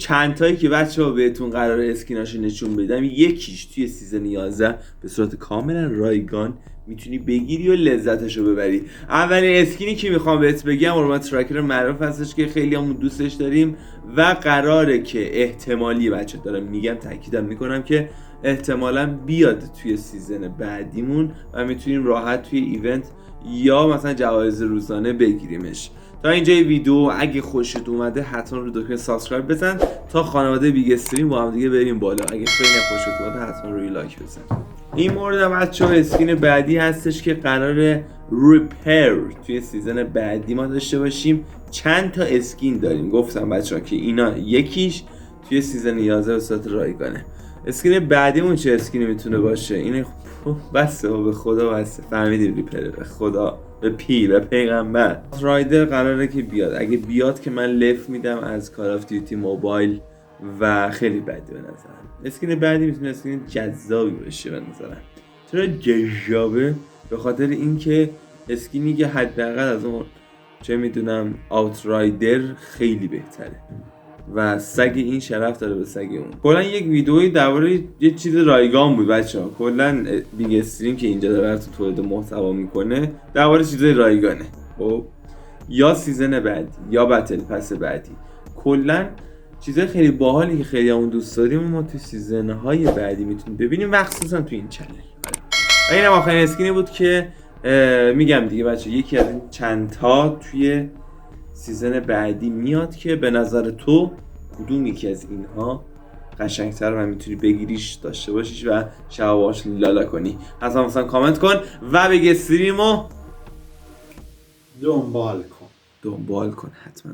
چند تایی که بچه‌ها بهتون قرار اسکیناشو نشون بدم، یکیش توی سیزن 11 به صورت کاملا رایگان میتونی بگیری و لذتشو ببری. اولین اسکینی که میخوام بهت بگم اورما تراکر معروف هستش که خیلی همون دوستش داریم و قراره که احتمالی بچه دارم میگم تاکیدم میکنم که احتمالا بیاد توی سیزن بعدیمون و میتونیم راحت توی ایونت یا مثلا جوایز روزانه بگیریمش. تا اینجای ویدیو اگه خوشت اومده حتما رو دکمه سابسکرایب بزن تا خانواده بیگ استریم با هم دیگه بریم بالا. اگه خیلی خوشت اومده حتما روی لایک بزن. این مورد بچه‌ها اسکین بعدی هستش که قراره ریپر توی سیزن بعدی ما داشته باشیم. چند تا اسکین داریم گفتم بچه‌ها که اینا یکیش توی سیزن 11 به صورت رایگانه. اسکین بعدیمون چه اسکینی میتونه باشه؟ این بسه به خدا بسه، فهمیدیم ریپره، به خدا، به پیر، به پیغمبر. رایدر قراره که بیاد. اگه بیاد که من لف میدم از کال آف دیوتی موبایل و خیلی بدی به نظرم. اسکین بعدی میتونه اسکین جذابی باشه به نظرم. چرا جذابه؟ به خاطر اینکه اسکینی که حداقل از اون چه میدونم آوترایدر خیلی بهتره و سگ این شرف داره به سگ اون. کلا یک ویدئویی درباره یه چیز رایگان بود بچه‌ها. کلا بیگ استریم که اینجا داره براتون تولید محتوا میکنه درباره چیزای رایگانه. خب یا سیزن بعدی یا بتل پس بعدی، کلا چیزای خیلی باحالی که خیلی همون دوست داریم ما تو سیزن‌های بعدی میتونیم ببینیم، مخصوصا تو این چنل. و اینم آخرین اسکینی بود که میگم دیگه بچه، یکی از این چند تا توی سیزن بعدی میاد که به نظر تو کدوم یکی از اینها قشنگتر و میتونی بگیریش داشته باشیش و شباباش لالا کنی؟ حتما مثلا کامنت کن و بگ استریمو دنبال کن حتما.